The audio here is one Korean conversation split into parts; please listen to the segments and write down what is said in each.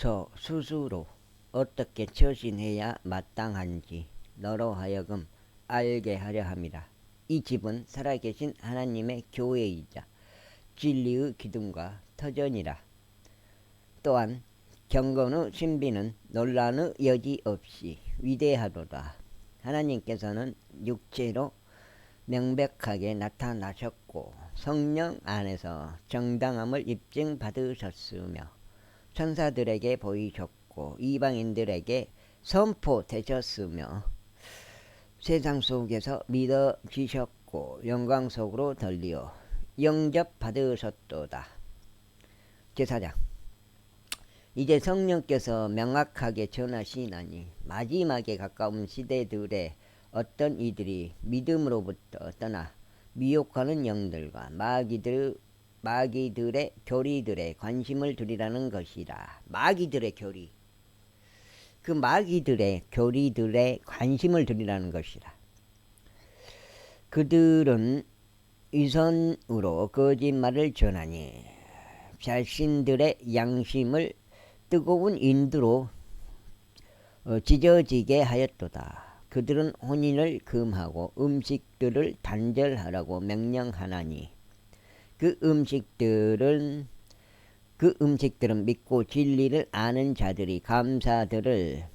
평소 스스로 어떻게 처신해야 마땅한지 너로 하여금 알게 하려 함이라. 이 집은 살아계신 하나님의 교회이자 진리의 기둥과 터전이라. 또한 경건의 신비는 논란의 여지 없이 위대하도다. 하나님께서는 육체로 명백하게 나타나셨고 성령 안에서 정당함을 입증받으셨으며 천사들에게 보이셨고 이방인들에게 선포되셨으며 세상 속에서 믿어지셨고 영광 속으로 덜리어 영접받으셨도다. 제사장, 이제 성령께서 명확하게 전하시나니 마지막에 가까운 시대들에 어떤 이들이 믿음으로부터 떠나 미혹하는 영들과 마귀들의 교리들에 관심을 두리라는 것이라. 마귀들의 교리, 그 마귀들의 교리들에 관심을 두리라는 것이라. 그들은 위선으로 거짓말을 전하니 자신들의 양심을 뜨거운 인두로 찢어지게 하였도다. 그들은 혼인을 금하고 음식들을 단절하라고 명령하나니 그 음식들은 믿고 진리를 아는 자들이 감사들을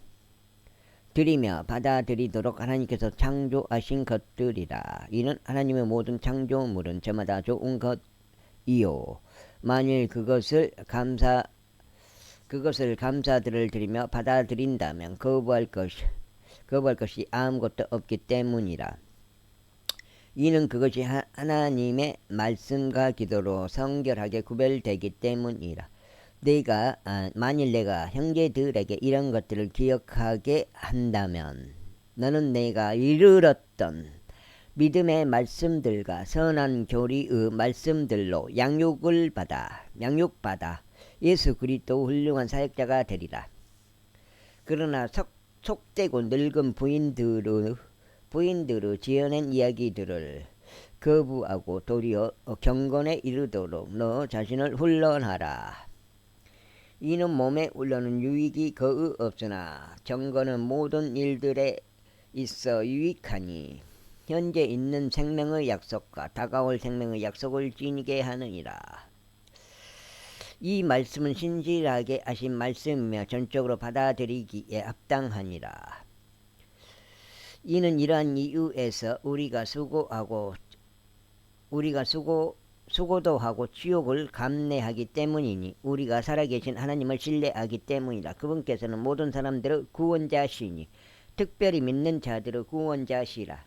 드리며 받아들이도록 하나님께서 창조하신 것들이라. 이는 하나님의 모든 창조물은 저마다 좋은 것이요 만일 그것을 감사들을 드리며 받아들인다면 거부할 것이 아무것도 없기 때문이라. 이는 그것이 하나님의 말씀과 기도로 성결하게 구별되기 때문이라. 만일 내가 형제들에게 이런 것들을 기억하게 한다면 너는 내가 이르렀던 믿음의 말씀들과 선한 교리의 말씀들로 양육받아 예수 그리스도 훌륭한 사역자가 되리라. 그러나 속되고 늙은 부인들의 지어낸 이야기들을 거부하고 도리어 경건에 이르도록 너 자신을 훈련하라. 이는 몸에 울려는 유익이 거의 없으나 경건은 모든 일들에 있어 유익하니 현재 있는 생명의 약속과 다가올 생명의 약속을 지니게 하느니라. 이 말씀은 신실하게 하신 말씀이며 전적으로 받아들이기에 합당하니라. 이는 이러한 이유에서 우리가 수고도 하고 치욕을 감내하기 때문이니 우리가 살아계신 하나님을 신뢰하기 때문이라. 그분께서는 모든 사람들의 구원자시니 특별히 믿는 자들의 구원자시라.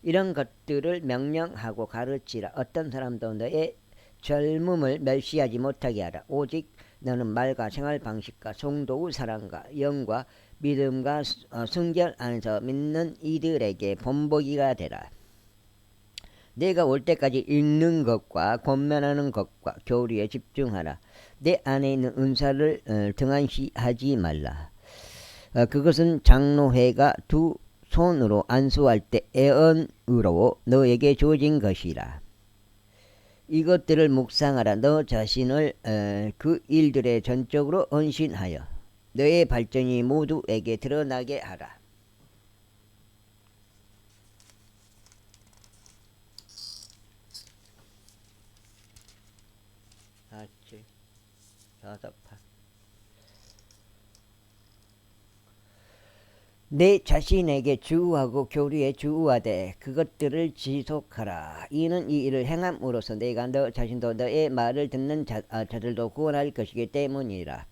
이런 것들을 명령하고 가르치라. 어떤 사람도 너의 젊음을 멸시하지 못하게 하라. 오직 너는 말과 생활 방식과 성도의 사랑과 영과 믿음과 순결 안에서 믿는 이들에게 본보기가 되라. 내가 올 때까지 읽는 것과 권면하는 것과 교리에 집중하라. 내 안에 있는 은사를 등한시하지 말라. 그것은 장로회가 두 손으로 안수할 때 애언으로 너에게 주어진 것이라. 이것들을 묵상하라. 너 자신을 그 일들에 전적으로 헌신하여 너의 발전이 모두에게 드러나게 하라. 내 자신에게 주우하고 교리에 주우하되 그것들을 지속하라. 이는 이 일을 행함으로써 내가 너 자신도 너의 말을 듣는 자들도 구원할 것이기 때문이라.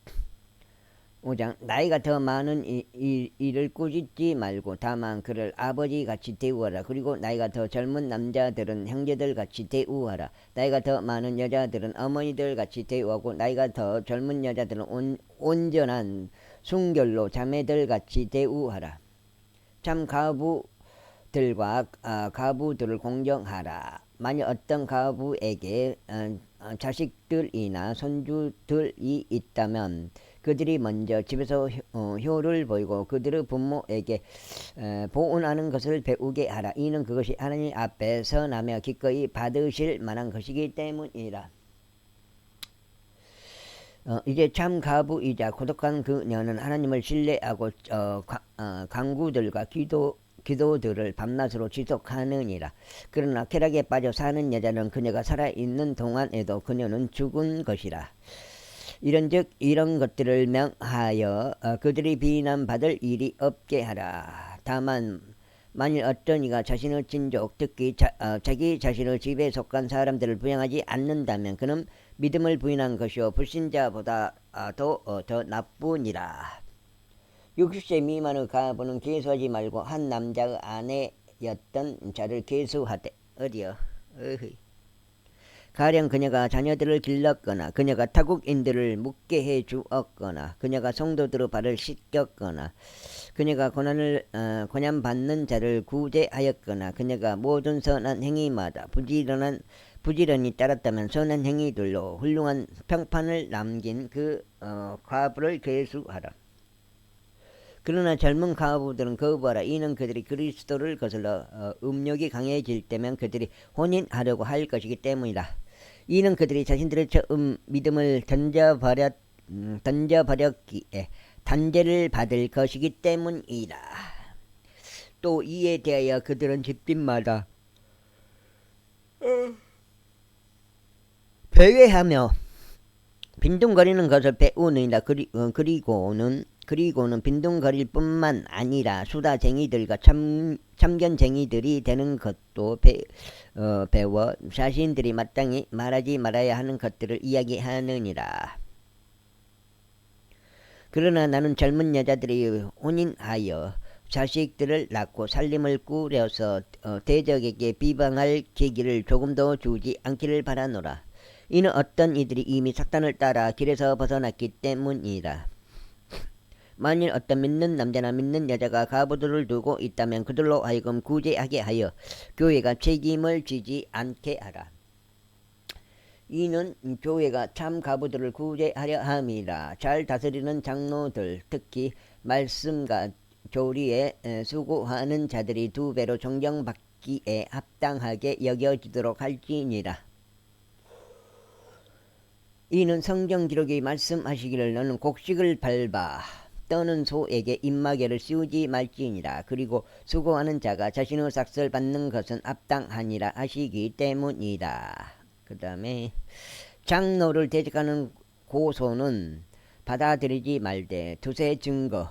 5장 나이가 더 많은 이를 꾸짖지 말고 다만 그를 아버지같이 대우하라. 그리고 나이가 더 젊은 남자들은 형제들같이 대우하라. 나이가 더 많은 여자들은 어머니들같이 대우하고 나이가 더 젊은 여자들은 온전한 순결로 자매들같이 대우하라. 참 가부들과 가부들을 공경하라. 만일 어떤 가부에게 자식들이나 손주들이 있다면 그들이 먼저 집에서 효를 보이고 그들의 부모에게 보은하는 것을 배우게 하라. 이는 그것이 하나님 앞에 선하며 기꺼이 받으실 만한 것이기 때문이라. 이제 참 가부이자 고독한 그녀는 하나님을 신뢰하고 강구들과 기도들을 밤낮으로 지속하느니라. 그러나 쾌락에 빠져 사는 여자는 그녀가 살아있는 동안에도 그녀는 죽은 것이라. 이런즉 이런 것들을 명하여 그들이 비난받을 일이 없게 하라. 다만 만일 어떤 이가 자신의 친족 특히 자기 자신의 집에 속한 사람들을 부양하지 않는다면 그는 믿음을 부인한 것이요 불신자보다도 더 나쁘니라. 60세 미만의 가부는 계수하지 말고 한 남자의 아내였던 자를 계수하되 어디요? 어허이. 가령 그녀가 자녀들을 길렀거나 그녀가 타국인들을 묵게 해 주었거나 그녀가 성도들의 발을 씻겼거나 그녀가 고난받는 자를 구제하였거나 그녀가 모든 선한 행위마다 부지런히 따랐다면 선한 행위들로 훌륭한 평판을 남긴 그 과부를 계수하라. 그러나 젊은 가부들은 거부하라. 이는 그들이 그리스도를 거슬러 음욕이 강해질 때면 그들이 혼인하려고 할 것이기 때문이다. 이는 그들이 자신들의 처음 믿음을 던져버렸기에 단죄를 받을 것이기 때문이다. 또 이에 대하여 그들은 집집마다 배회하며 빈둥거리는 것을 배우느니라. 그리고는 빈둥거릴 뿐만 아니라 수다쟁이들과 참견쟁이들이 되는 것도 배워 자신들이 마땅히 말하지 말아야 하는 것들을 이야기하느니라. 그러나 나는 젊은 여자들이 혼인하여 자식들을 낳고 살림을 꾸려서 대적에게 비방할 계기를 조금도 주지 않기를 바라노라. 이는 어떤 이들이 이미撒단을 따라 길에서 벗어났기 때문이라. 만일 어떤 믿는 남자나 믿는 여자가 가부들을 두고 있다면 그들로 하여금 구제하게 하여 교회가 책임을 지지 않게 하라. 이는 교회가 참 가부들을 구제하려 함이라. 잘 다스리는 장로들 특히 말씀과 교리에 수고하는 자들이 2배로 존경받기에 합당하게 여겨지도록 할지니라. 이는 성경 기록이 말씀하시기를 너는 곡식을 밟아 떠는 소에게 입마개를 씌우지 말지니라. 그리고 수고하는 자가 자신의 삭슬 받는 것은 합당하니라 하시기 때문이다. 그 다음에 장로를 대적하는 고소는 받아들이지 말되 두세 증거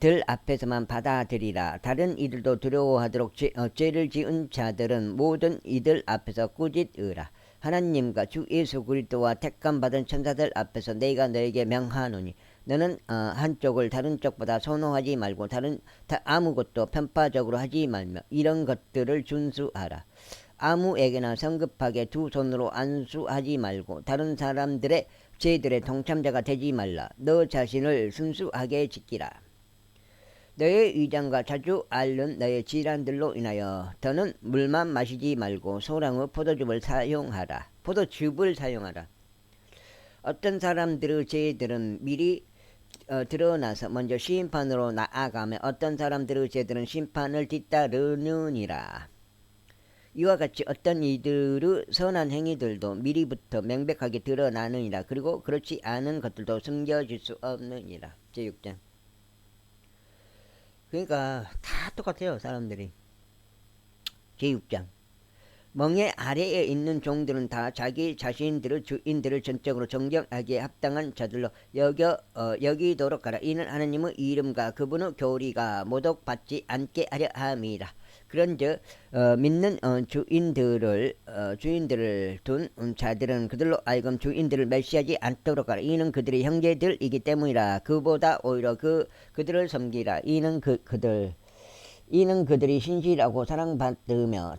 들 앞에서만 받아들이라. 다른 이들도 두려워하도록 죄를 지은 자들은 모든 이들 앞에서 꾸짖으라. 하나님과 주 예수 그리스도와 택감 받은 천사들 앞에서 내가 너에게 명하노니 너는 한쪽을 다른 쪽보다 선호하지 말고 아무것도 편파적으로 하지 말며 이런 것들을 준수하라. 아무에게나 성급하게 두 손으로 안수하지 말고 다른 사람들의 죄들의 동참자가 되지 말라. 너 자신을 순수하게 지키라. 너의 위장과 자주 앓는 너의 질환들로 인하여 더는 물만 마시지 말고 소량의 포도즙을 사용하라. 어떤 사람들의 죄들은 미리 드러나서 먼저 심판으로 나아가며 어떤 사람들의 죄들은 심판을 뒤따르느니라. 이와 같이 어떤 이들의 선한 행위들도 미리부터 명백하게 드러나느니라. 그리고 그렇지 않은 것들도 숨겨질 수 없느니라. 제6장. 그러니까 다 똑같아요. 사람들이. 제6장. 멍에 아래에 있는 종들은 다 자기 자신들의 주인들을 전적으로 존경하기에 합당한 자들로 여기도록 하라. 이는 하나님의 이름과 그분의 교리가 모독받지 않게 하려 함이라. 그런즉 믿는 주인들을 둔 자들은 그들로 하여금 주인들을 멸시하지 않도록 하라. 이는 그들의 형제들이기 때문이라. 그보다 오히려 그들을 섬기라. 이는 그들이 신실하고 사랑받으며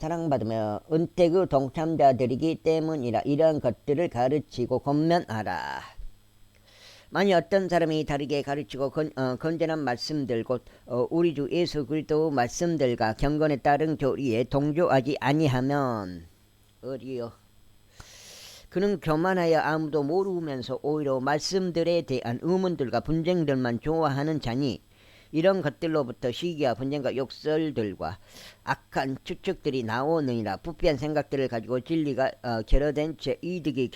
은택의 동참자들이기 때문이라. 이러한 것들을 가르치고 권면하라. 만일 어떤 사람이 다르게 가르치고 건전한 말씀들 곧 우리 주 예수 그리스도 말씀들과 경건에 따른 교리에 동조하지 아니하면 어디요? 그는 교만하여 아무도 모르면서 오히려 말씀들에 대한 의문들과 분쟁들만 좋아하는 자니 이런 것들로부터 시기와 분쟁과 욕설들과 악한 추측들이 나오느니라. 부패한 생각들을 가지고 진리가 결여된 채 이득이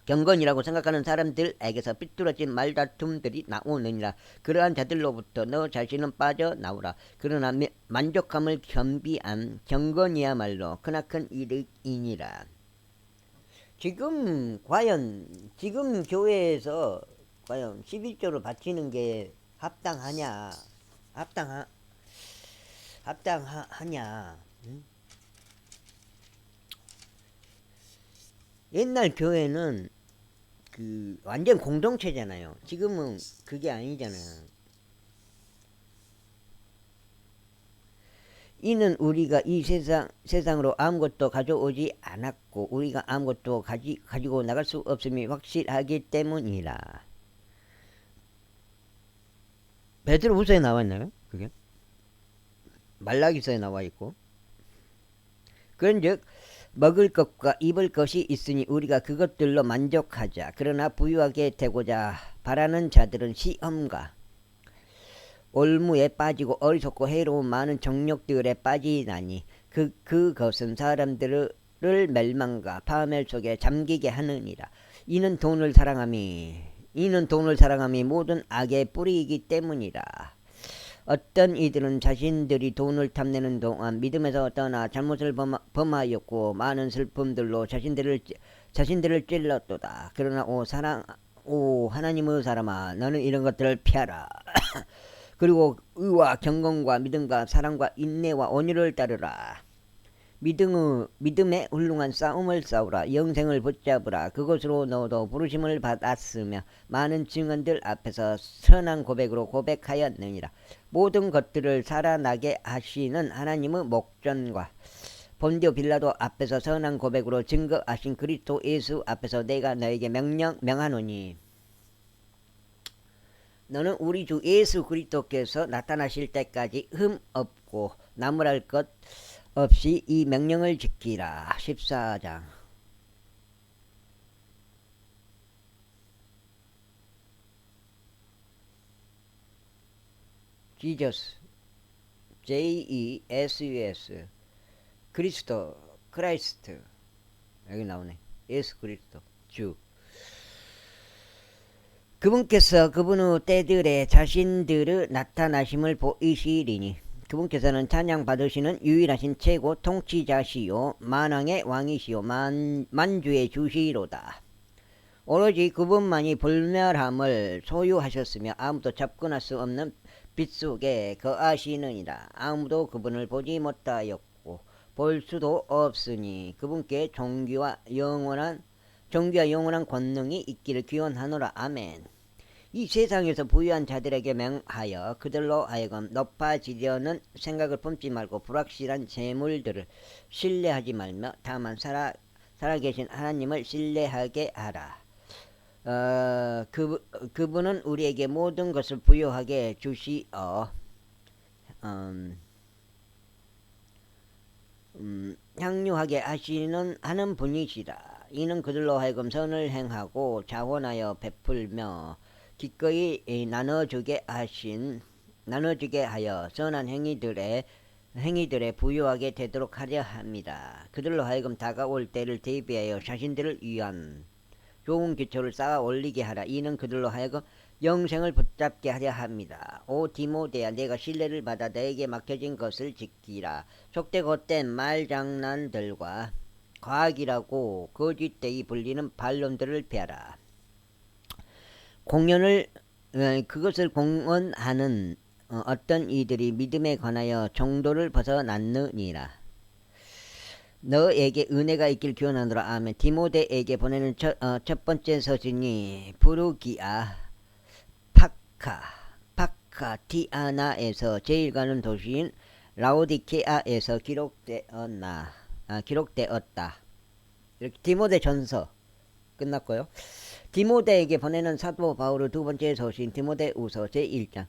경건이라고 생각하는 사람들에게서 삐뚤어진 말다툼들이 나오느니라. 그러한 자들로부터 너 자신은 빠져나오라. 그러나 만족함을 겸비한 경건이야말로 크나큰 이득이니라. 지금 교회에서 과연 11조를 바치는 게 합당하냐? 합당하냐? 응? 옛날 교회는 그 완전 공동체잖아요. 지금은 그게 아니잖아요. 이는 우리가 이 세상으로 아무것도 가져오지 않았고 우리가 아무것도 가지고 나갈 수 없음이 확실하기 때문이라. 베드로후서에 나와 있나요? 그게 말라기서에 나와 있고. 그런즉 먹을 것과 입을 것이 있으니 우리가 그것들로 만족하자. 그러나 부유하게 되고자 바라는 자들은 시험과 올무에 빠지고 어리석고 해로운 많은 정욕들에 빠지나니 그것은 사람들을 멸망과 파멸 속에 잠기게 하느니라. 이는 돈을 사랑함이 모든 악의 뿌리이기 때문이라. 어떤 이들은 자신들이 돈을 탐내는 동안 믿음에서 떠나 잘못을 범하였고 많은 슬픔들로 자신들을 찔렀도다. 그러나 오 하나님의 사람아, 너는 이런 것들을 피하라. 그리고 의와 경건과 믿음과 사랑과 인내와 온유를 따르라. 믿음의 훌륭한 싸움을 싸우라. 영생을 붙잡으라. 그것으로 너도 부르심을 받았으며 많은 증언들 앞에서 선한 고백으로 고백하였느니라. 모든 것들을 살아나게 하시는 하나님의 목전과 본디오 빌라도 앞에서 선한 고백으로 증거하신 그리스도 예수 앞에서 내가 너에게 명하노니 너는 우리 주 예수 그리스도께서 나타나실 때까지 흠 없고 나무랄 것 없이 이 명령을 지키라. 14장. Jesus, JESUS, 그리스도, 크라이스트. 여기 나오네. 예수 그리스도, 주. 그분께서 그분의 때들에 자신들의 나타나심을 보이시리니 그분께서는 찬양 받으시는 유일하신 최고 통치자시요 만왕의 왕이시요 만주의 주시로다. 오로지 그분만이 불멸함을 소유하셨으며 아무도 접근할 수 없는 빛 속에 거하시느니라. 아무도 그분을 보지 못하였고 볼 수도 없으니 그분께 종교와 영원한 권능이 있기를 기원하노라. 아멘. 이 세상에서 부유한 자들에게 명하여 그들로 하여금 높아지려는 생각을 품지 말고 불확실한 재물들을 신뢰하지 말며 다만 살아계신 하나님을 신뢰하게 하라. 그분은 우리에게 모든 것을 부유하게 주시어 향유하게 하는 분이시라. 이는 그들로 하여금 선을 행하고 자원하여 베풀며 기꺼이 나눠주게 하여 선한 행위들에 부유하게 되도록 하려 합니다. 그들로 하여금 다가올 때를 대비하여 자신들을 위한 좋은 기초를 쌓아 올리게 하라. 이는 그들로 하여금 영생을 붙잡게 하려 합니다. 오 디모데야, 내가 신뢰를 받아 너에게 맡겨진 것을 지키라. 속되 겉된 말장난들과 과학이라고 거짓되이 불리는 반론들을 피하라. 그것을 공언하는 어떤 이들이 믿음에 관하여 정도를 벗어났느니라. 너에게 은혜가 있길 기원하노라. 아멘. 디모데에게 보내는 첫 번째 서신이 부르기아 파카티아나에서 제일 가는 도시인 라오디케아에서 기록되었다. 이렇게 디모데 전서 끝났고요. 디모데에게 보내는 사도 바울의 두 번째 서신 디모데후서 제1장.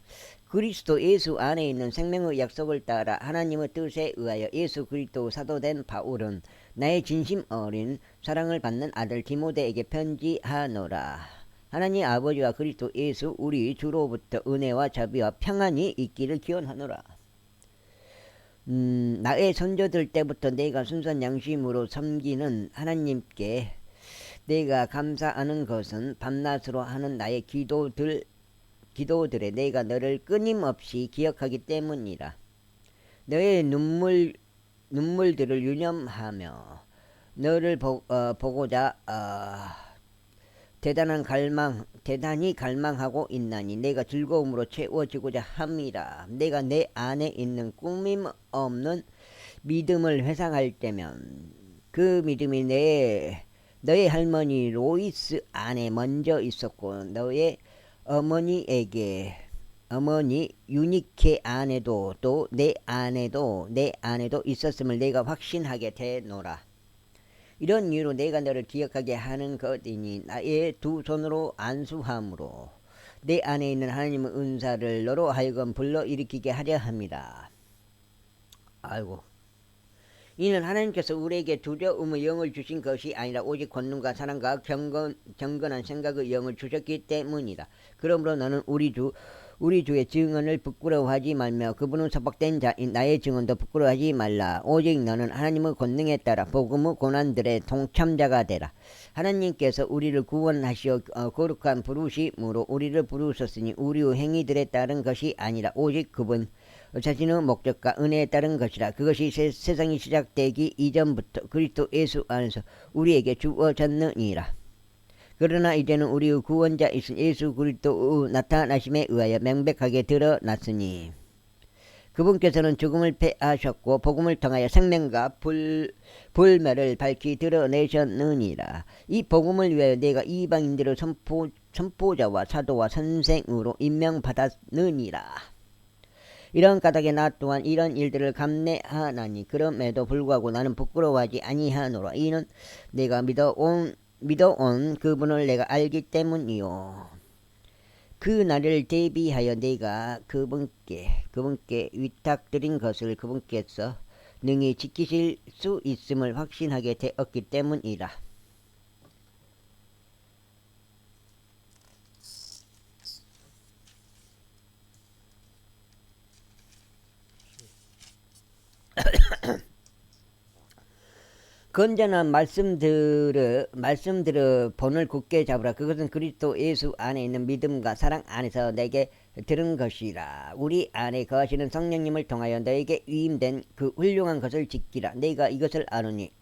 그리스도 예수 안에 있는 생명의 약속을 따라 하나님의 뜻에 의하여 예수 그리스도 사도된 바울은 나의 진심 어린 사랑을 받는 아들 디모데에게 편지하노라. 하나님 아버지와 그리스도 예수 우리 주로부터 은혜와 자비와 평안이 있기를 기원하노라. 나의 선조들 때부터 내가 순수한 양심으로 섬기는 하나님께 내가 감사하는 것은 밤낮으로 하는 나의 기도들에 내가 너를 끊임없이 기억하기 때문이라. 너의 눈물들을 유념하며 너를 보고자 대단히 갈망하고 있나니 내가 즐거움으로 채워지고자 함이라. 내가 내 안에 있는 꾸밈 없는 믿음을 회상할 때면 그 믿음이 너의 할머니 로이스 안에 먼저 있었고 너의 어머니 유니케 안에도 또 내 안에도 있었음을 내가 확신하게 되노라. 이런 이유로 내가 너를 기억하게 하는 것이니 나의 두 손으로 안수함으로 내 안에 있는 하나님의 은사를 너로 하여금 불러일으키게 하려 합니다. 아이고. 이는 하나님께서 우리에게 두려움의 영을 주신 것이 아니라 오직 권능과 사랑과 경건한 생각의 영을 주셨기 때문이다. 그러므로 너는 우리 주의 증언을 부끄러워하지 말며 그분은 속박된 자인 나의 증언도 부끄러워하지 말라. 오직 너는 하나님의 권능에 따라 복음의 고난들의 동참자가 되라. 하나님께서 우리를 구원하시어 거룩한 부르심으로 우리를 부르셨으니 우리의 행위들에 따른 것이 아니라 오직 그분 자신의 목적과 은혜에 따른 것이라. 그것이 세상이 시작되기 이전부터 그리스도 예수 안에서 우리에게 주어졌느니라. 그러나 이제는 우리의 구원자이신 예수 그리스도의 나타나심에 의하여 명백하게 드러났으니 그분께서는 죽음을 패하셨고 복음을 통하여 생명과 불멸을 밝히 드러내셨느니라. 이 복음을 위하여 내가 이방인들의 선포자와 사도와 선생으로 임명받았느니라. 이런 까닭에 나 또한 이런 일들을 감내하나니 그럼에도 불구하고 나는 부끄러워하지 아니하노라. 이는 내가 믿어온 그분을 내가 알기 때문이요. 그 날을 대비하여 내가 그분께 위탁드린 것을 그분께서 능히 지키실 수 있음을 확신하게 되었기 때문이라. 건전한 말씀들을 본을 굳게 잡으라. 그것은 그리스도 예수 안에 있는 믿음과 사랑 안에서 내게 들은 것이라. 우리 안에 거하시는 성령님을 통하여 너에게 위임된 그 훌륭한 것을 지키라. 내가 이것을 아노니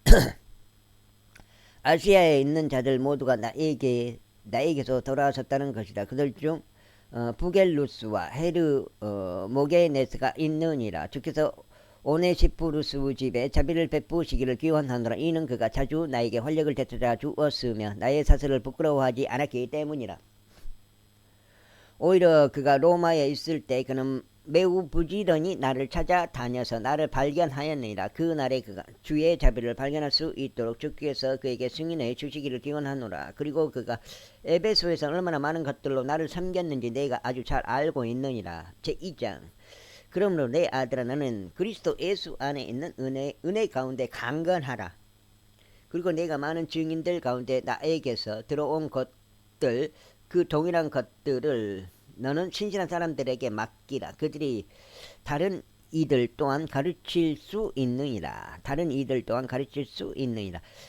아시아에 있는 자들 모두가 나에게서 돌아왔었다는 것이라. 그들 중 부겔루스와 모게네스가 있느니라. 주께서 오네시푸루스 집에 자비를 베푸시기를 기원하노라. 이는 그가 자주 나에게 활력을 되찾아 주었으며 나의 사슬을 부끄러워하지 않았기 때문이라. 오히려 그가 로마에 있을 때 그는 매우 부지런히 나를 찾아다녀서 나를 발견하였느니라. 그 날에 그가 주의 자비를 발견할 수 있도록 주께서 그에게 승인해 주시기를 기원하노라. 그리고 그가 에베소에서 얼마나 많은 것들로 나를 섬겼는지 내가 아주 잘 알고 있느니라. 제2장. 그러므로 내 아들아 너는 그리스도 예수 안에 있는 은혜 가운데 강건하라. 그리고 내가 많은 증인들 가운데 나에게서 들어온 것들 그 동일한 것들을 너는 신실한 사람들에게 맡기라. 그들이 다른 이들 또한 가르칠 수 있느니라.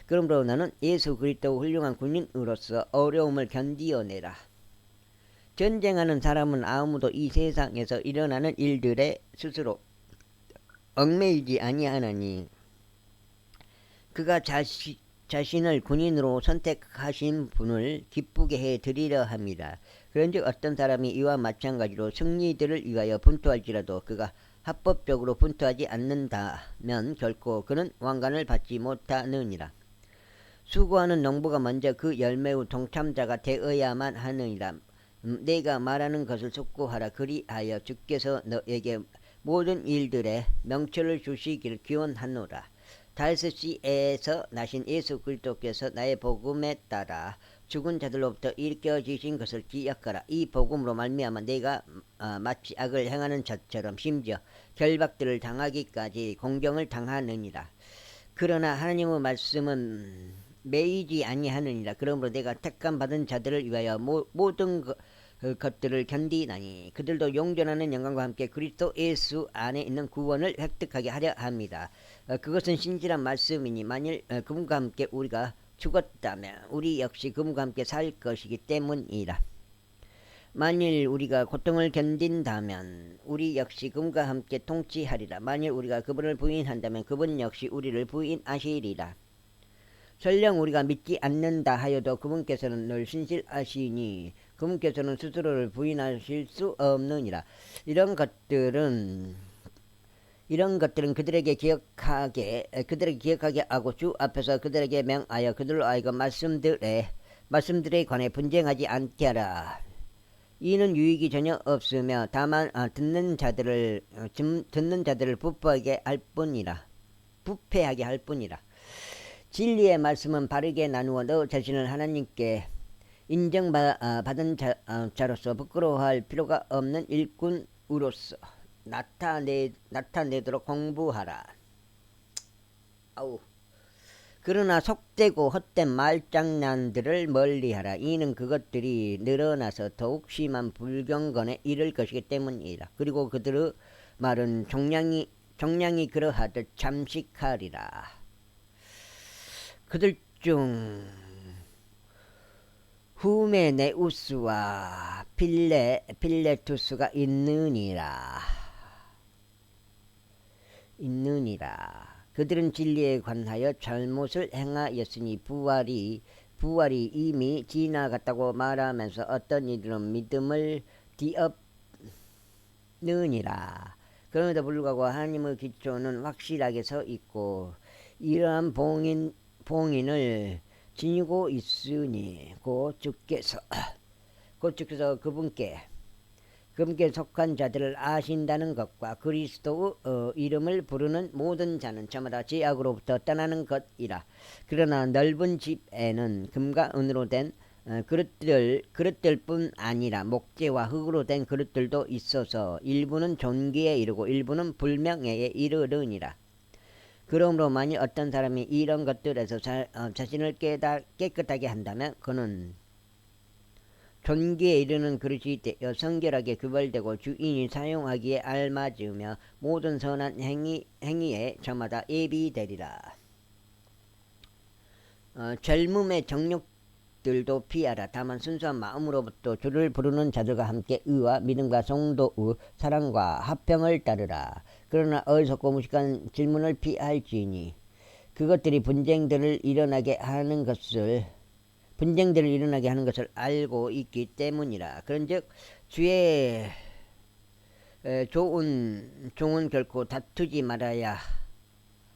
그러므로 너는 예수 그리스도 훌륭한 군인으로서 어려움을 견디어내라. 전쟁하는 사람은 아무도 이 세상에서 일어나는 일들에 스스로 얽매이지 아니하나니 그가 자신을 군인으로 선택하신 분을 기쁘게 해드리려 합니다. 그런즉 어떤 사람이 이와 마찬가지로 승리들을 위하여 분투할지라도 그가 합법적으로 분투하지 않는다면 결코 그는 왕관을 받지 못하느니라. 수고하는 농부가 먼저 그 열매의 동참자가 되어야만 하느니라. 내가 말하는 것을 숙고하라. 그리하여 주께서 너에게 모든 일들에 명철을 주시기를 기원하노라. 다스시에서 나신 예수 그리스도께서 나의 복음에 따라 죽은 자들로부터 일으켜지신 것을 기억하라. 이 복음으로 말미암아 내가 마치 악을 행하는 자처럼 심지어 결박들을 당하기까지 공경을 당하느니라. 그러나 하나님의 말씀은 매이지 아니하느니라. 그러므로 내가 택감 받은 자들을 위하여 모든 그 것들을 견디나니 그들도 용전하는 영광과 함께 그리스도 예수 안에 있는 구원을 획득하게 하려 합니다. 그것은 신실한 말씀이니 만일 그분과 함께 우리가 죽었다면 우리 역시 그분과 함께 살 것이기 때문이라. 만일 우리가 고통을 견딘다면 우리 역시 그분과 함께 통치하리라. 만일 우리가 그분을 부인한다면 그분 역시 우리를 부인하시리라. 설령 우리가 믿지 않는다 하여도 그분께서는 늘 신실하시니 그분께서는 스스로를 부인하실 수 없느니라. 이런 것들은 그들에게 기억하게 하고 주 앞에서 그들에게 명하여 그들로 하여금 말씀들에 관해 분쟁하지 않게 하라. 이는 유익이 전혀 없으며 다만 듣는 자들을 부패하게 할 뿐이라. 진리의 말씀은 바르게 나누어 너 자신을 하나님께 인정받은 자로서 부끄러워할 필요가 없는 일꾼으로서 나타내도록 공부하라. 그러나 속되고 헛된 말장난들을 멀리하라. 이는 그것들이 늘어나서 더욱 심한 불경건에 이를 것이기 때문이라. 그리고 그들의 말은 종량이 그러하듯 잠식하리라. 그들 중 후메네우스와 필레투스가 있느니라. 그들은 진리에 관하여 잘못을 행하였으니 부활이 이미 지나갔다고 말하면서 어떤 이들은 믿음을 뒤엎느니라. 그럼에도 불구하고 하나님의 기초는 확실하게 서 있고 이러한 봉인을 지니고 있으니 곧 주께서 그분께 속한 자들을 아신다는 것과 그리스도의 이름을 부르는 모든 자는 저마다 죄악으로부터 떠나는 것이라. 그러나 넓은 집에는 금과 은으로 된 그릇들뿐 아니라 목재와 흙으로 된 그릇들도 있어서 일부는 존귀에 이르고 일부는 불명예에 이르느니라. 그러므로 만일 어떤 사람이 이런 것들에서 자신을 깨끗하게 한다면 그는 존귀에 이르는 그릇이 되어 성결하게 구별되고 주인이 사용하기에 알맞으며 모든 선한 행위에 저마다 예비되리라. 젊음의 정욕들도 피하라. 다만 순수한 마음으로부터 주를 부르는 자들과 함께 의와 믿음과 성도의 사랑과 화평을 따르라. 그러나 어리석고 무식한 질문을 피할지니 그것들이 분쟁들을 일어나게 하는 것을 알고 있기 때문이라. 그런즉 주의 좋은 종은 결코 다투지 말아야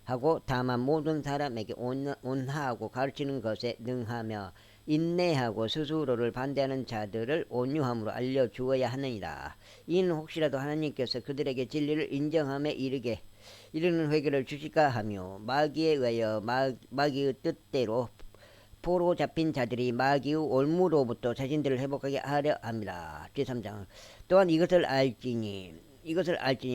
하고 다만 모든 사람에게 온화하고 가르치는 것에 능하며 인내하고 스스로를 반대하는 자들을 온유함으로 알려주어야 하느니라. 이는 혹시라도 하나님께서 그들에게 진리를 인정함에 이르는 회개를 주실까 하며 마귀에 의하여 마귀의 뜻대로 포로 잡힌 자들이 마귀의 올무로부터 자신들을 회복하게 하려 합니다. 제3장 또한 이것을 알지니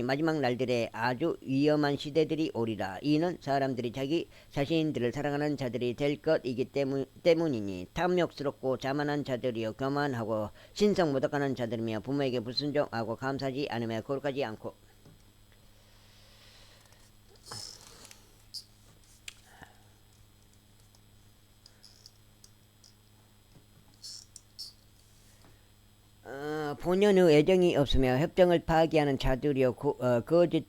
마지막 날들에 아주 위험한 시대들이 오리라. 이는 사람들이 자기 자신들을 사랑하는 자들이 될 것이기 때문이니 탐욕스럽고 자만한 자들이요 교만하고 신성 모독하는 자들이며 부모에게 불순종하고 감사하지 않으며 거룩하지 않고 본연의 애정이 없으며 협정을 파기하는 자들이요 거짓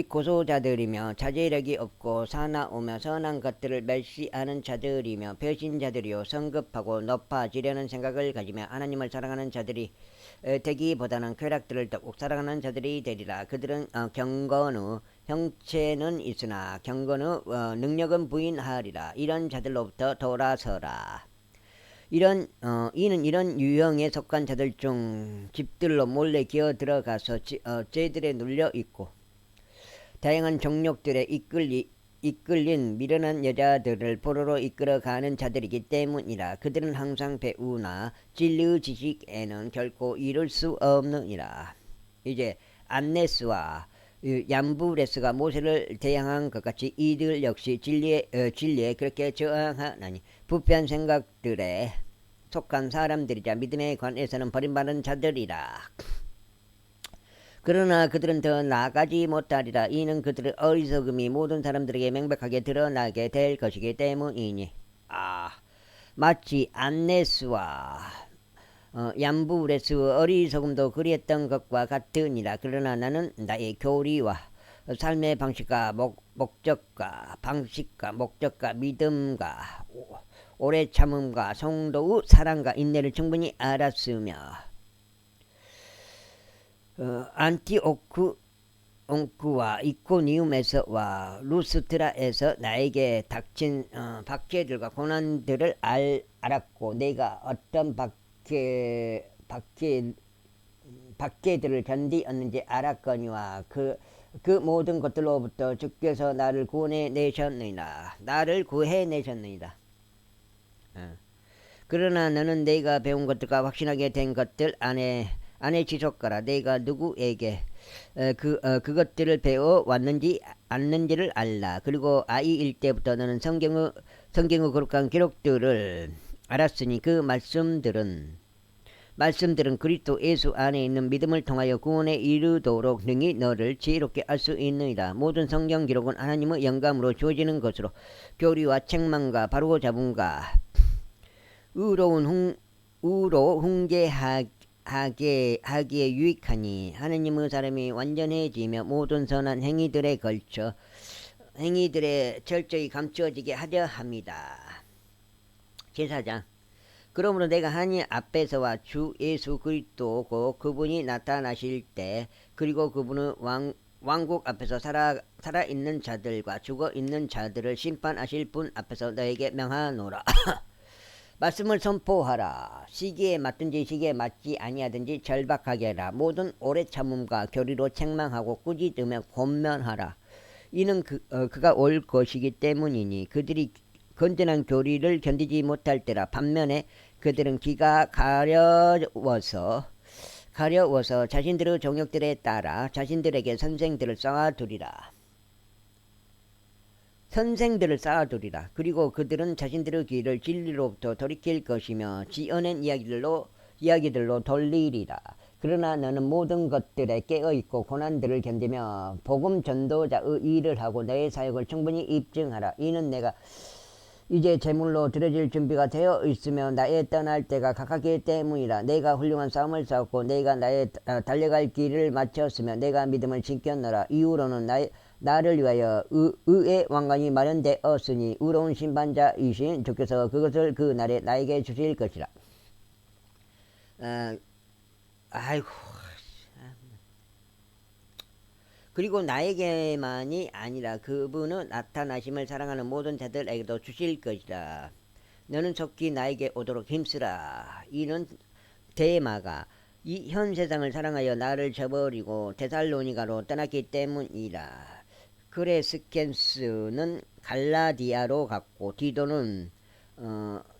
고소자들이며 자제력이 없고 사나우며 선한 것들을 멸시하는 자들이며 배신자들이요 성급하고 높아지려는 생각을 가지며 하나님을 사랑하는 자들이 되기보다는 쾌락들을 더욱 사랑하는 자들이 되리라. 그들은 경건의 형체는 있으나 경건의 능력은 부인하리라. 이런 자들로부터 돌아서라. 이는 이런 유형에 속한 자들 중 집들로 몰래 기어 들어가서 죄들에 눌려 있고 다양한 정욕들에 이끌린 미련한 여자들을 포로로 이끌어가는 자들이기 때문이라. 그들은 항상 배우나 진리의 지식에는 결코 이룰 수 없느니라. 이제 안네스와 얀부레스가 모세를 대항한 것 같이 이들 역시 진리에 그렇게 저항하나니 부패한 생각들에 속한 사람들이자 믿음에 관해서는 버림받은 자들이라. 그러나 그들은 더 나아가지 못하리라. 이는 그들의 어리석음이 모든 사람들에게 명백하게 드러나게 될 것이기 때문이니. 마치 안네스와 얀부레스의 어리석음도 그리했던 것과 같으니라. 그러나 나는 나의 교리와 삶의 방식과 목적과 믿음과 오래 참음과 성도의 사랑과 인내를 충분히 알았으며 안티오크와 이코니움에서와 루스트라에서 나에게 닥친 박해들과 고난들을 알았고 내가 어떤 박해들을 견디었는지 알았거니와 그 모든 것들로부터 주께서 나를 구해내셨느니라. 그러나 너는 내가 배운 것들과 확신하게 된 것들 안에 지속하라. 내가 누구에게 그것들을 배워 왔는지 않는지를 알라. 그리고 아이일 때부터 너는 성경의 거룩한 기록들을 알았으니 그 말씀들은 그리스도 예수 안에 있는 믿음을 통하여 구원에 이르도록 능히 너를 지혜롭게 할 수 있느니라. 모든 성경 기록은 하나님의 영감으로 주어지는 것으로 교리와 책망과 바르고 잡음과 의로 훈계하기에 유익하니 하나님의 사람이 완전해지며 모든 선한 행위들에 걸쳐 행위들에 철저히 감추어지게 하려 합니다. 제사장. 그러므로 내가 하나님 앞에서와 주 예수 그리스도고 그분이 나타나실 때 그리고 그분의 왕국 앞에서 살아있는 자들과 죽어있는 자들을 심판하실 분 앞에서 너에게 명하노라. 말씀을 선포하라. 시기에 맞든지 시기에 맞지 아니하든지 절박하게 하라. 모든 오래 참음과 교리로 책망하고 꾸짖으며 권면하라. 이는 그가 올 것이기 때문이니 그들이 건전한 교리를 견디지 못할 때라. 반면에 그들은 귀가 가려워서 자신들의 정욕들에 따라 자신들에게 선생들을 쌓아두리라. 그리고 그들은 자신들의 길을 진리로부터 돌이킬 것이며 지어낸 이야기들로 돌리리라. 그러나 너는 모든 것들에 깨어있고 고난들을 견디며 복음 전도자의 일을 하고 너의 사역을 충분히 입증하라. 이는 내가 이제 제물로 드려질 준비가 되어 있으며 나의 떠날 때가 가깝기 때문이라. 내가 훌륭한 싸움을 싸웠고 내가 나의 달려갈 길을 마쳤으며 내가 믿음을 지켰노라. 이후로는 나를 위하여 의의 왕관이 마련되었으니 의로운 심판자이신 주께서 그것을 그 날에 나에게 주실 것이라. 그리고 나에게만이 아니라 그분의 나타나심을 사랑하는 모든 자들에게도 주실 것이라. 너는 속히 나에게 오도록 힘쓰라. 이는 데마가 이 현 세상을 사랑하여 나를 저버리고 데살로니가로 떠났기 때문이라. 크레스켄스는 갈라디아로 갔고 디도는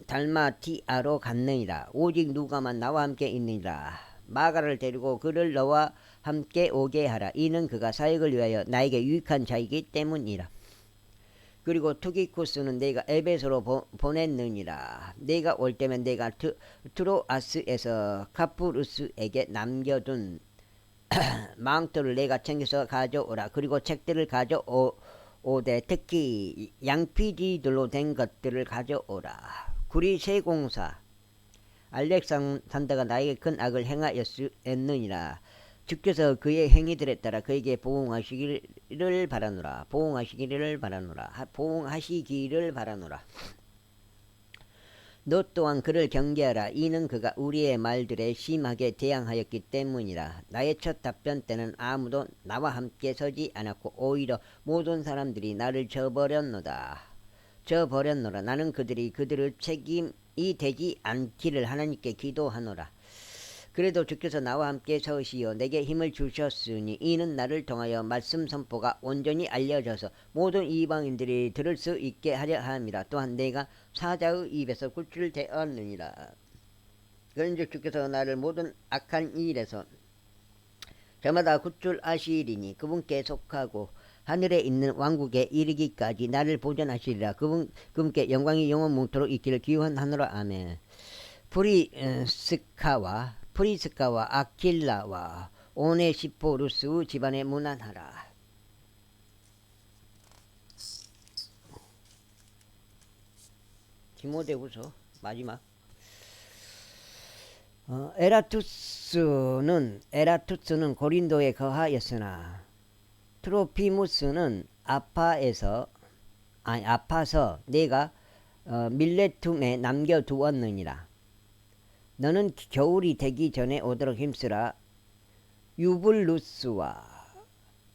달마티아로 갔느니라. 오직 누가만 나와 함께 있느니라. 마가를 데리고 그를 너와 함께 오게 하라. 이는 그가 사역을 위하여 나에게 유익한 자이기 때문이라. 그리고 투기쿠스는 내가 에베소로 보냈느니라. 내가 올 때면 내가 트로아스에서 카푸루스에게 남겨둔 망토를 내가 챙겨서 가져오라. 그리고 책들을 가져오되 특히 양피지들로 된 것들을 가져오라. 구리 세공사 알렉산더가 나에게 큰 악을 행하였느니라. 주께서 그의 행위들에 따라 그에게 보응하시기를 바라노라. 너 또한 그를 경계하라. 이는 그가 우리의 말들에 심하게 대항하였기 때문이라. 나의 첫 답변 때는 아무도 나와 함께 서지 않았고 오히려 모든 사람들이 나를 저버렸노라. 나는 그들의 책임이 되지 않기를 하나님께 기도하노라. 그래도 주께서 나와 함께 서시어 내게 힘을 주셨으니 이는 나를 통하여 말씀 선포가 온전히 알려져서 모든 이방인들이 들을 수 있게 하려 함이라. 또한 내가 사자의 입에서 구출되었느니라. 그런즉 주께서 나를 모든 악한 일에서 저마다 구출하시리니 그분께 속하고 하늘에 있는 왕국에 이르기까지 나를 보존하시리라. 그분께 영광이 영원 뭉토록 있기를 기원하노라. 아멘. 프리스카와 아킬라와 오네시포루스 집안에 문안하라. 디모데후서 마지막. 에라투스는 고린도에 거하였으나 트로피무스는 아파서 내가 밀레툼에 남겨두었느니라. 너는 겨울이 되기 전에 오도록 힘쓰라. 유블루스와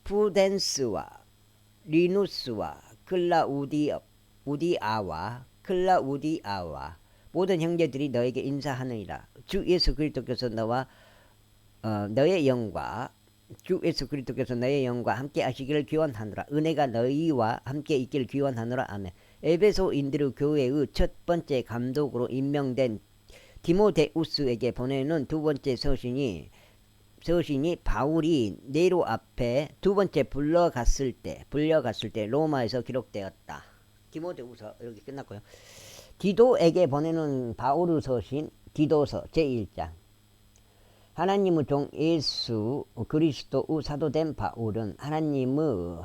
푸덴스와 리누스와 클라우디아와 모든 형제들이 너에게 인사하느니라. 주 예수 그리스도께서 너의 영과 함께 하시기를 기원하노라. 은혜가 너희와 함께 있기를 기원하노라. 아멘. 에베소인들 교회의 첫 번째 감독으로 임명된 디모데우스에게 보내는 두 번째 서신이 바울이 네로 앞에 두 번째 불려갔을 때 로마에서 기록되었다. 디모데후서 이렇게 끝났고요. 디도에게 보내는 바울의 서신 디도서 제1장. 하나님의 종 예수 그리스도의 사도된 바울은 하나님의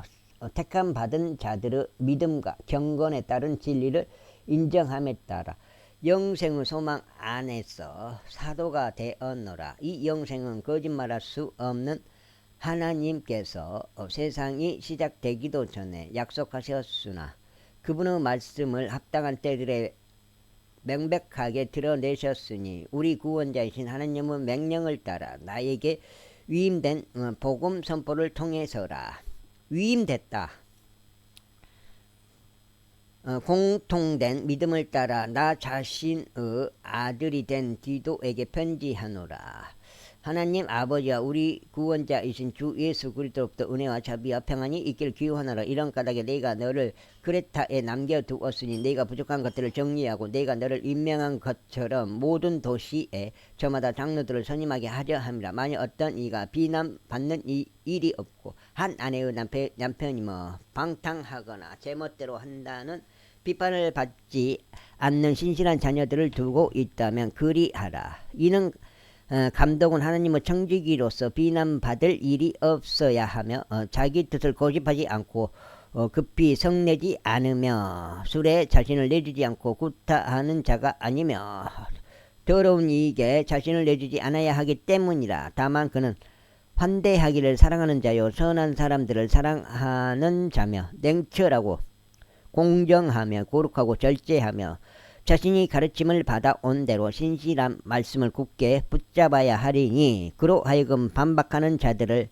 택함 받은 자들의 믿음과 경건에 따른 진리를 인정함에 따라 영생의 소망 안에서 사도가 되었노라. 이 영생은 거짓말할 수 없는 하나님께서 세상이 시작되기도 전에 약속하셨으나 그분의 말씀을 합당한 때들에 명백하게 드러내셨으니 우리 구원자이신 하나님의 명령을 따라 나에게 위임된 복음 선포를 통해서라. 위임됐다. 공통된 믿음을 따라 나 자신의 아들이 된 디도에게 편지하노라. 하나님 아버지와 우리 구원자이신 주 예수 그리스도로부터 은혜와 자비와 평안이 있기를 기원하노라. 이런 까닭에 내가 너를 크레타에 남겨두었으니 내가 부족한 것들을 정리하고 내가 너를 임명한 것처럼 모든 도시에 저마다 장로들을 선임하게 하려 함이라. 만일 어떤 이가 비난받는 일이 없고 한 아내의 남편이 방탕하거나 제멋대로 한다는 비판을 받지 않는 신실한 자녀들을 두고 있다면 그리하라. 이는 감독은 하나님의 청지기로서 비난받을 일이 없어야 하며 자기 뜻을 고집하지 않고 급히 성내지 않으며 술에 자신을 내주지 않고 구타하는 자가 아니며 더러운 이익에 자신을 내주지 않아야 하기 때문이라. 다만 그는 환대하기를 사랑하는 자요 선한 사람들을 사랑하는 자며 냉철하고 공정하며 거룩하고 절제하며 자신이 가르침을 받아온 대로 신실한 말씀을 굳게 붙잡아야 하리니 그로 하여금 반박하는 자들을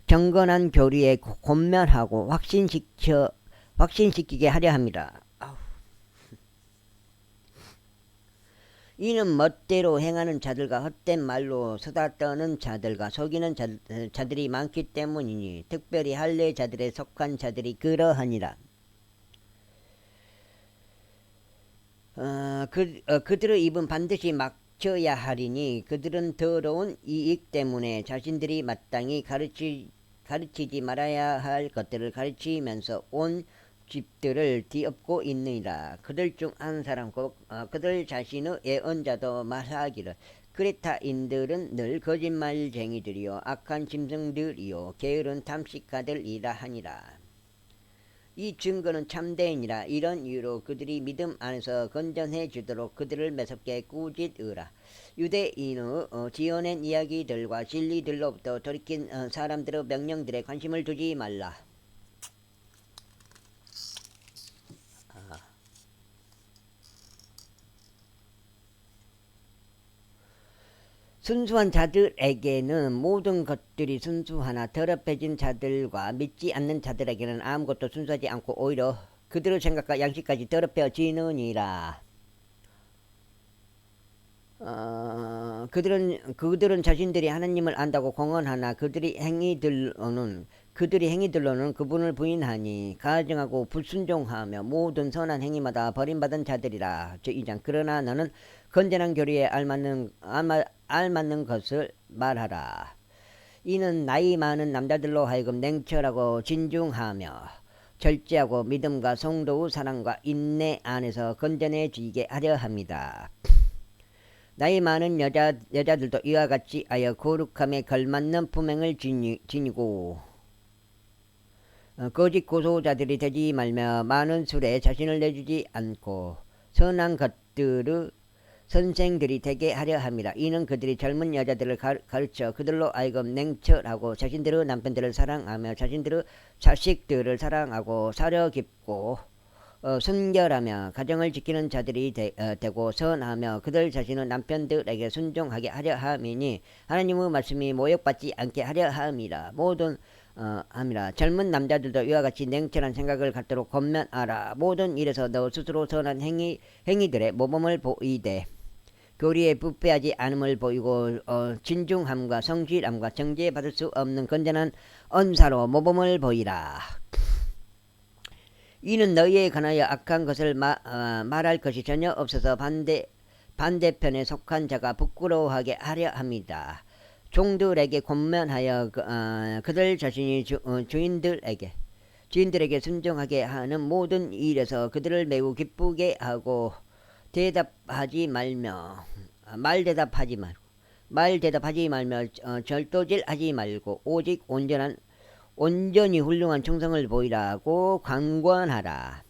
경건한 교리에 권면하고 확신시키게 하려 함이라. 이는 멋대로 행하는 자들과 헛된 말로 수다 떠는 자들과 속이는 자들이 많기 때문이니 특별히 할례자들에 속한 자들이 그러하니라. 그들의 입은 반드시 막혀야 하리니 그들은 더러운 이익 때문에 자신들이 마땅히 가르치지 말아야 할 것들을 가르치면서 온 집들을 뒤엎고 있느니라. 그들 중 한 사람 곧 그들 자신의 예언자도 말하기를 크레타인들은 늘 거짓말쟁이들이요 악한 짐승들이요 게으른 탐식가들이라 하니라. 이 증거는 참되니라. 이런 이유로 그들이 믿음 안에서 건전해 주도록 그들을 매섭게 꾸짖으라. 유대인의 지어낸 이야기들과 진리들로부터 돌이킨 사람들의 명령들에 관심을 두지 말라. 순수한 자들에게는 모든 것들이 순수하나 더럽혀진 자들과 믿지 않는 자들에게는 아무것도 순수하지 않고 오히려 그들의 생각과 양식까지 더럽혀지느니라. 그들은 자신들이 하나님을 안다고 공언하나 그들이 행위들로는 그분을 부인하니 가증하고 불순종하며 모든 선한 행위마다 버림받은 자들이라. 제2장. 그러나 너는 건전한 교리에 알맞는 것을 말하라. 이는 나이 많은 남자들로 하여금 냉철하고 진중하며 절제하고 믿음과 성도의 사랑과 인내 안에서 건전해지게 하려 합니다. 나이 많은 여자들도 이와 같이 하여 거룩함에 걸맞는 품행을 지니고 거짓 고소자들이 되지 말며 많은 술에 자신을 내주지 않고 선한 것들의 선생들이 되게 하려 함이라. 이는 그들이 젊은 여자들을 가르쳐 그들로 하여금 냉철하고 자신들의 남편들을 사랑하며 자신들의 자식들을 사랑하고 사려 깊고 순결하며 가정을 지키는 자들이 되고 선하며 그들 자신의 남편들에게 순종하게 하려 함이니 하나님의 말씀이 모욕받지 않게 하려 함이라. 모든 함이라. 젊은 남자들도 이와 같이 냉철한 생각을 갖도록 권면하라. 모든 일에서 너 스스로 선한 행위들의 모범을 보이되 교리에 부패하지 않음을 보이고 진중함과 성실함과 정죄받을 수 없는 건전한 언사로 모범을 보이라. 이는 너희에 관하여 악한 것을 말할 것이 전혀 없어서 반대편에 속한 자가 부끄러워하게 하려 합니다. 종들에게 권면하여 그들 자신이 주인들에게 순종하게 하는 모든 일에서 그들을 매우 기쁘게 하고 말대답하지 말며 절도질하지 말고 오직 온전히 훌륭한 충성을 보이라고 강권하라.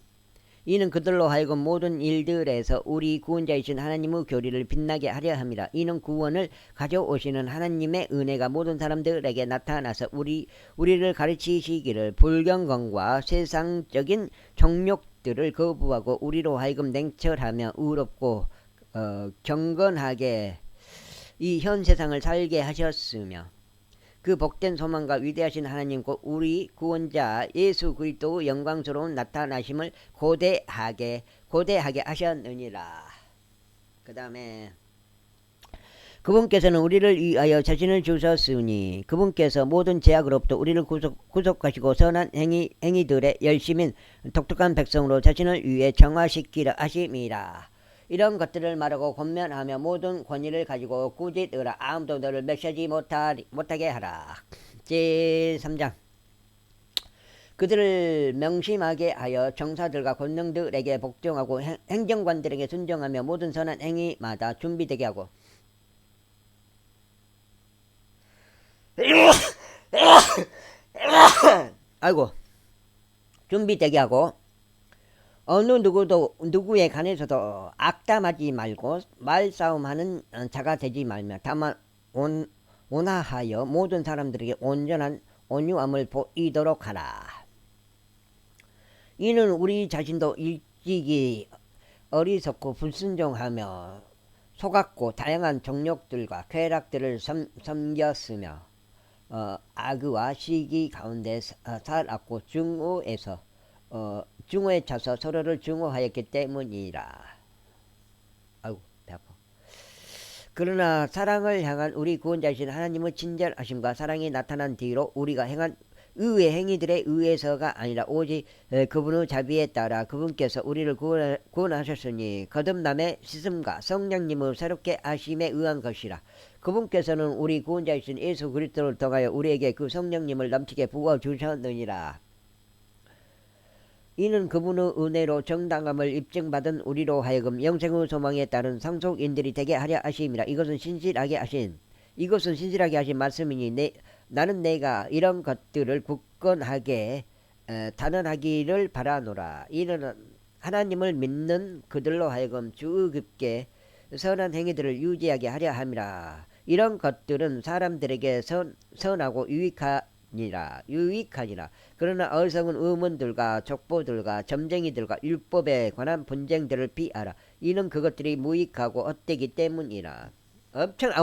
이는 그들로 하여금 모든 일들에서 우리 구원자이신 하나님의 교리를 빛나게 하려 함이라. 이는 구원을 가져오시는 하나님의 은혜가 모든 사람들에게 나타나서 우리를 가르치시기를 불경건과 세상적인 정욕들을 거부하고 우리로 하여금 냉철하며 의롭고 경건하게 이 현 세상을 살게 하셨으며 그 복된 소망과 위대하신 하나님 곧 우리 구원자 예수 그리스도의 영광스러운 나타나심을 고대하게 하셨느니라. 그 다음에 그분께서는 우리를 위하여 자신을 주셨으니 그분께서 모든 죄악으로부터 우리를 구속하시고 선한 행위들의 열심인 독특한 백성으로 자신을 위해 정화시키려 하심이라. 이런 것들을 말하고 권면하며 모든 권위를 가지고 꾸짖으라. 아무도 너를 멸시하지 못하게 하라. 제3장 그들을 명심하게 하여 정사들과 권능들에게 복종하고 행정관들에게 순종하며 모든 선한 행위마다 준비되게 하고 준비되게 하고 어느 누구에 관해서도 악담하지 말고 말싸움하는 자가 되지 말며 다만 온화하여 모든 사람들에게 온전한 온유함을 보이도록 하라. 이는 우리 자신도 일찍이 어리석고 불순종하며 속았고 다양한 정욕들과 쾌락들을 섬겼으며 악의와 시기 가운데 살았고 증오에 차서 서로를 증오하였기 때문이라. 아이고 배 아파. 그러나 사랑을 향한 우리 구원자이신 하나님의 친절하심과 사랑이 나타난 뒤로 우리가 행한 의의 행위들에 의해서가 아니라 오직 그분의 자비에 따라 그분께서 우리를 구원하셨으니 거듭남의 씻음과 성령님의 새롭게 하심에 의한 것이라. 그분께서는 우리 구원자이신 예수 그리스도를 통하여 우리에게 그 성령님을 넘치게 부어주셨느니라. 이는 그분의 은혜로 정당함을 입증받은 우리로 하여금 영생의 소망에 따른 상속인들이 되게 하려 하심이라. 이것은 신실하게 하신 말씀이니 나는 내가 이런 것들을 굳건하게 단언하기를 바라노라. 이는 하나님을 믿는 그들로 하여금 주의 깊게 선한 행위들을 유지하게 하려 함이라. 이런 것들은 사람들에게 선하고 유익하니라. 그러나 어리석은 의문들과 족보들과 점쟁이들과 율법에 관한 분쟁들을 피하라. 이는 그것들이 무익하고 헛되기 때문이라.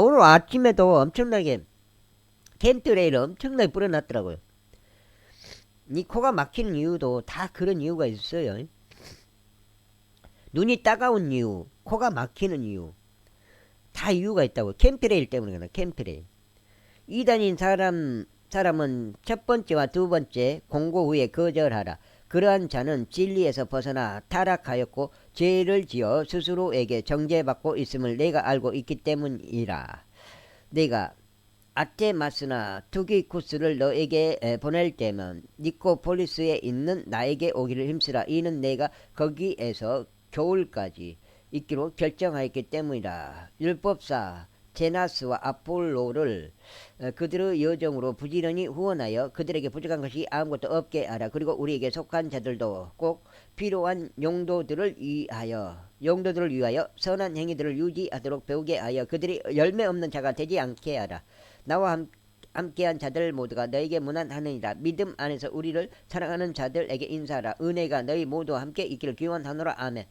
오늘 아침에도 엄청나게 캠트레일을 엄청나게 뿌려놨더라고요. 이 코가 막히는 이유도 다 그런 이유가 있어요. 눈이 따가운 이유, 코가 막히는 이유, 다 이유가 있다고. 캠트레일 때문에 그래. 캠트레일. 이단인 사람은 첫 번째와 두 번째 공고 후에 거절하라. 그러한 자는 진리에서 벗어나 타락하였고 죄를 지어 스스로에게 정죄받고 있음을 내가 알고 있기 때문이라. 내가 아테마스나 투기쿠스를 너에게 보낼 때면 니코폴리스에 있는 나에게 오기를 힘쓰라. 이는 내가 거기에서 겨울까지 있기로 결정하였기 때문이다. 율법사 제나스와 아폴로를 그들의 여정으로 부지런히 후원하여 그들에게 부족한 것이 아무것도 없게 하라. 그리고 우리에게 속한 자들도 꼭 필요한 용도들을 위하여 선한 행위들을 유지하도록 배우게 하여 그들이 열매 없는 자가 되지 않게 하라. 나와 함께한 자들 모두가 너에게 문안하느니라. 믿음 안에서 우리를 사랑하는 자들에게 인사하라. 은혜가 너희 모두와 함께 있기를 기원하노라. 아멘.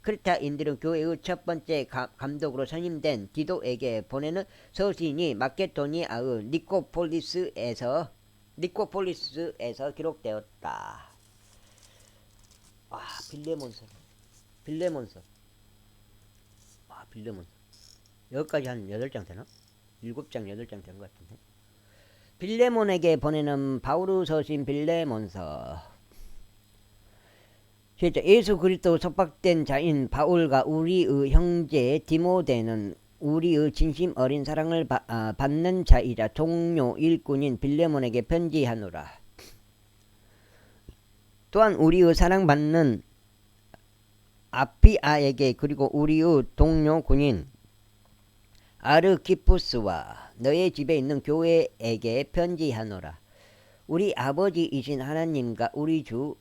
크레타인들은 교회의 첫 번째 감독으로 선임된 디도에게 보내는 서신이 마케도니아의 니코폴리스에서 기록되었다. 빌레몬서. 여기까지 한 8장 되나? 7장 8장 된 것 같은데. 빌레몬에게 보내는 바울의 서신 빌레몬서. 예수 그리스도 속박된 자인 바울과 우리의 형제 디모데는 우리의 진심 어린 사랑을 받는 자이자 동료 일꾼인 빌레몬에게 편지하노라. 또한 우리의 사랑받는 아피아에게 그리고 우리의 동료 군인 아르키푸스와 너의 집에 있는 교회에게 편지하노라. 우리 아버지이신 하나님과 우리 주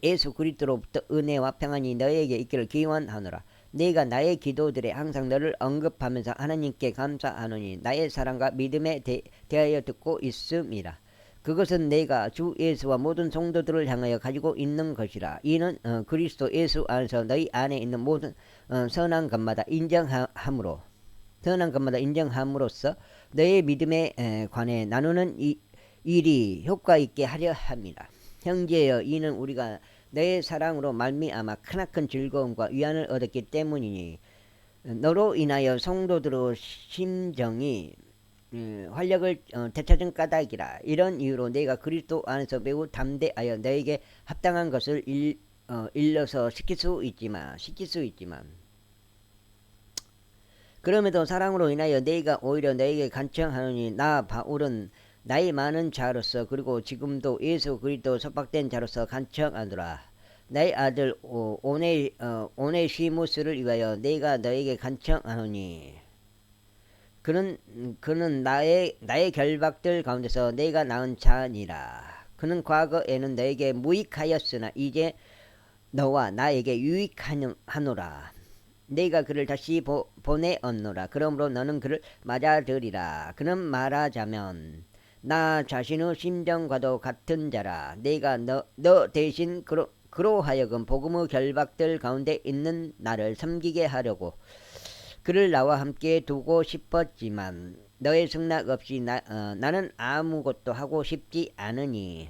예수 그리스도로부터 은혜와 평안이 너에게 있기를 기원하노라. 내가 나의 기도들에 항상 너를 언급하면서 하나님께 감사하노니 나의 사랑과 믿음에 대하여 듣고 있음이라. 그것은 내가 주 예수와 모든 성도들을 향하여 가지고 있는 것이라. 이는 그리스도 예수 안에서 너희 안에 있는 모든 선한 것마다 인정함으로써 너의 믿음에 관해 나누는 일이 효과 있게 하려 합니다. 형제여, 이는 우리가 너의 사랑으로 말미암아 크나큰 즐거움과 위안을 얻었기 때문이니 너로 인하여 성도들의 심정이 활력을 되찾은 까닭이라. 이런 이유로 내가 그리스도 안에서 매우 담대하여 너에게 합당한 것을 일러서 시킬 수 있지만 그럼에도 사랑으로 인하여 내가 오히려 너에게 간청하노니 나 바울은 나이 많은 자로서 그리고 지금도 예수 그리스도 속박된 자로서 간청하노라. 나의 아들 오네시무스를 위하여 내가 너에게 간청하노니 그는 나의 결박들 가운데서 내가 낳은 자니라. 그는 과거에는 너에게 무익하였으나 이제 너와 나에게 유익하노라. 내가 그를 다시 보내었노라. 그러므로 너는 그를 맞아들이라. 그는 말하자면 나 자신의 심정과도 같은 자라. 내가 너 대신 그로 하여금 복음의 결박들 가운데 있는 나를 섬기게 하려고 그를 나와 함께 두고 싶었지만 너의 승낙 없이 나는 아무것도 하고 싶지 않으니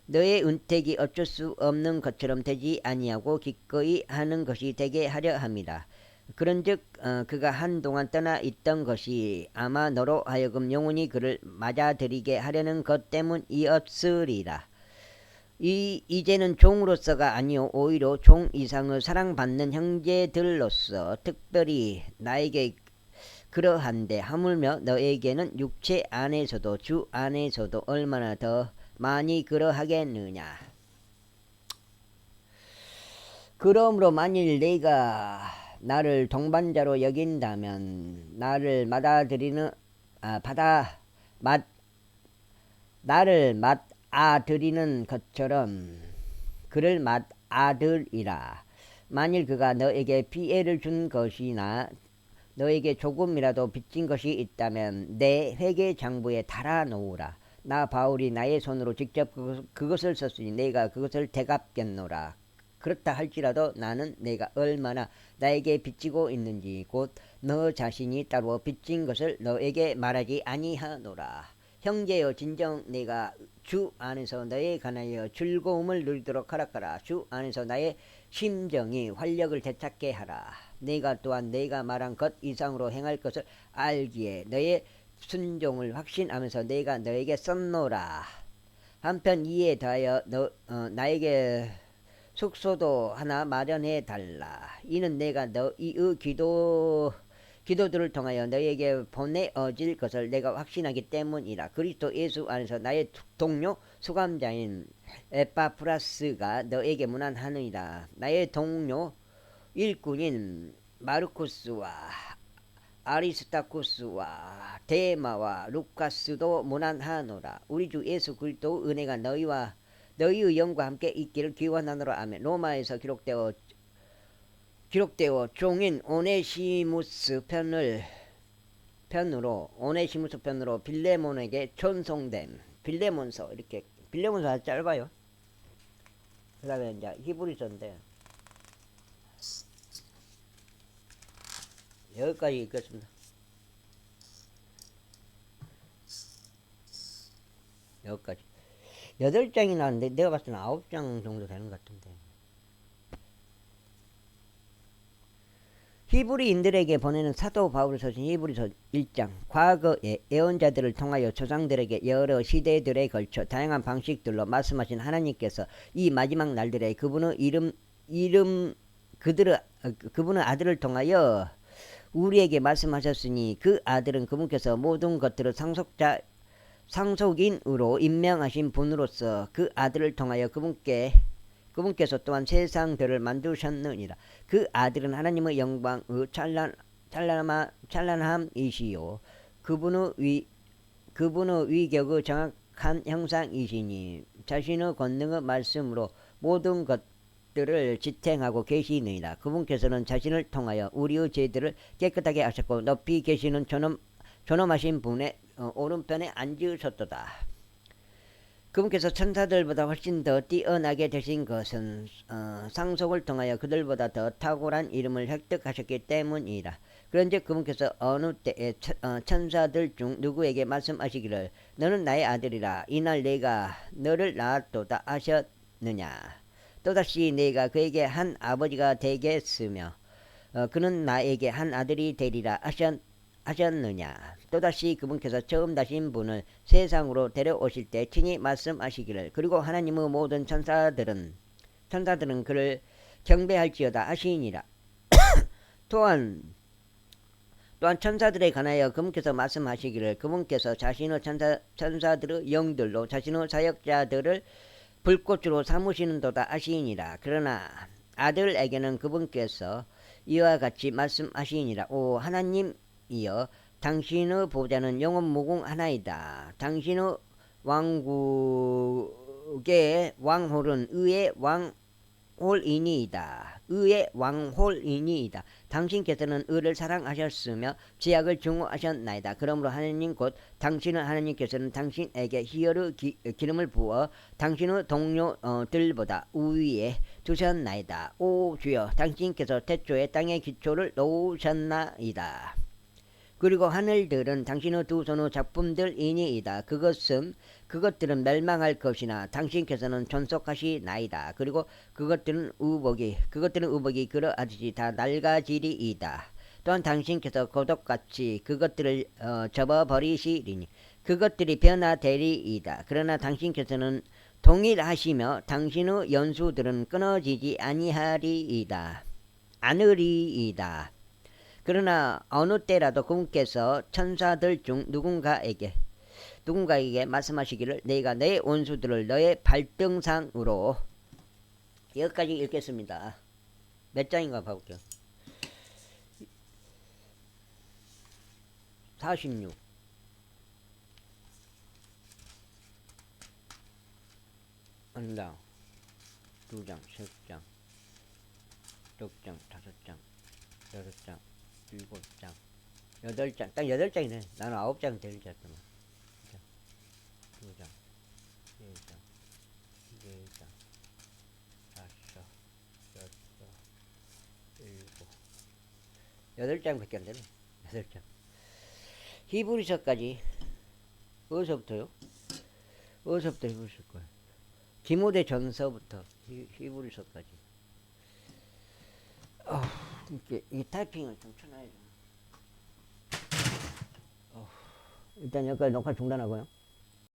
너의 은택이 어쩔 수 없는 것처럼 되지 아니하고 기꺼이 하는 것이 되게 하려 합니다. 그런즉 그가 한동안 떠나 있던 것이 아마 너로 하여금 영원히 그를 맞아들이게 하려는 것 때문이었으리라. 이제는 종으로서가 아니요 오히려 종 이상의 사랑받는 형제들로서 특별히 나에게 그러한데 하물며 너에게는 육체 안에서도 주 안에서도 얼마나 더 많이 그러하겠느냐. 그러므로 만일 내가 나를 동반자로 여긴다면 나를 맞아들이는 것처럼 그를 맞아들이라. 만일 그가 너에게 피해를 준 것이나 너에게 조금이라도 빚진 것이 있다면 내 회계 장부에 달아놓으라. 나 바울이 나의 손으로 직접 그것을 썼으니 내가 그것을 대갚겠노라. 그렇다 할지라도 나는 내가 얼마나 나에게 빚지고 있는지 곧 너 자신이 따로 빚진 것을 너에게 말하지 아니하노라. 형제여, 진정 내가 주 안에서 너에 관하여 즐거움을 누리도록 하라카라. 주 안에서 나의 심정이 활력을 되찾게 하라. 내가 또한 내가 말한 것 이상으로 행할 것을 알기에 너의 순종을 확신하면서 내가 너에게 썼노라. 한편 이에 더하여 나에게 숙소도 하나 마련해 달라. 이는 내가 너희의 기도들을 통하여 너에게 보내어질 것을 내가 확신하기 때문이라. 그리스도 예수 안에서 나의 동료 수감자인 에파프라스가 너에게 문안하느니라. 나의 동료 일꾼인 마르쿠스와 아리스타쿠스와 데마와 루카스도 문안하노라. 우리 주 예수 그리스도 은혜가 너희와 너희의 영과 함께 있기를 기원하노라. 아멘. 로마에서 기록되어 종인 오네시무스 편으로 빌레몬에게 전송됨. 빌레몬서 이렇게 빌레몬서 아주 짧아요. 그다음에 이제 히브리서인데 여기까지 읽겠습니다. 여기까지 8장이 나왔는데 내가 봤을 때는 9장 정도 되는 것 같은데. 히브리인들에게 보내는 사도 바울이 서신 히브리서 1장. 과거의 예언자들을 통하여 조상들에게 여러 시대들에 걸쳐 다양한 방식들로 말씀하신 하나님께서 이 마지막 날들에 그분의 아들을 통하여 우리에게 말씀하셨으니 그 아들은 그분께서 모든 것들을 상속인으로 임명하신 분으로서 그 아들을 통하여 그분께서 또한 세상들을 만드셨느니라. 그 아들은 하나님의 영광의 찬란함이시요 그분의 위격의 정확한 형상이시니 자신의 권능의 말씀으로 모든 것들을 지탱하고 계시느니라. 그분께서는 자신을 통하여 우리의 죄들을 깨끗하게 하셨고 높이 계시는 존엄하신 분의 오른편에 앉으셨도다. 그분께서 천사들보다 훨씬 더 뛰어나게 되신 것은 상속을 통하여 그들보다 더 탁월한 이름을 획득하셨기 때문이라. 그런즉 그분께서 어느 때에 천사들 중 누구에게 말씀하시기를 너는 나의 아들이라 이날 내가 너를 낳았도다 하셨느냐. 또다시 내가 그에게 한 아버지가 되겠으며 그는 나에게 한 아들이 되리라 하셨느냐. 또다시 그분께서 처음 나신 분을 세상으로 데려오실 때 친히 말씀하시기를 그리고 하나님의 모든 천사들은 그를 경배할지어다 하시니라. 또한 천사들에 관하여 그분께서 말씀하시기를 그분께서 자신의 천사들의 영들로 자신의 사역자들을 불꽃으로 삼으시는도다 하시니라. 그러나 아들에게는 그분께서 이와 같이 말씀하시니라. 오 하나님이여 당신의 보좌는 영원 무궁하나이다. 당신의 왕국의 왕홀은 의의 왕홀이니이다. 당신께서는 의를 사랑하셨으며 죄악을 증오하셨나이다. 그러므로 하나님 곧 당신의 하나님께서는 당신에게 희열의 기름을 부어 당신의 동료들보다 우위에 두셨나이다. 오 주여 당신께서 태초에 땅의 기초를 놓으셨나이다. 그리고 하늘들은 당신의 두 손의 작품들이니이다. 그것들은 멸망할 것이나 당신께서는 존속하시나이다. 그리고 그것들은 우복이 그러하듯이 다 낡아지리이다. 또한 당신께서 고독같이 그것들을 접어버리시리니 그것들이 변화되리이다. 그러나 당신께서는 동일하시며 당신의 연수들은 끊어지지 않으리이다. 그러나 어느 때라도 그분께서 천사들 중 누군가에게 말씀하시기를 내가 내 원수들을 너의 발등상으로. 여기까지 읽겠습니다. 몇 장인가 봐볼게요. 46. 한 장, 두 장, 세 장, 네 장, 다섯 장, 여섯 장, 7장, 8장, 딱 8장이네. 나는 9장 될 줄 알았더만. 2장, 3장, 4장, 5, 6, 8장밖에 안 되네. 8장. 히브리서까지 어디서부터요? 어디서부터 히브리서 거야? 디모데 전서부터 히브리서까지. 이 타이핑을 좀 쳐놔야죠. 일단 여기까지 녹화 중단하고요.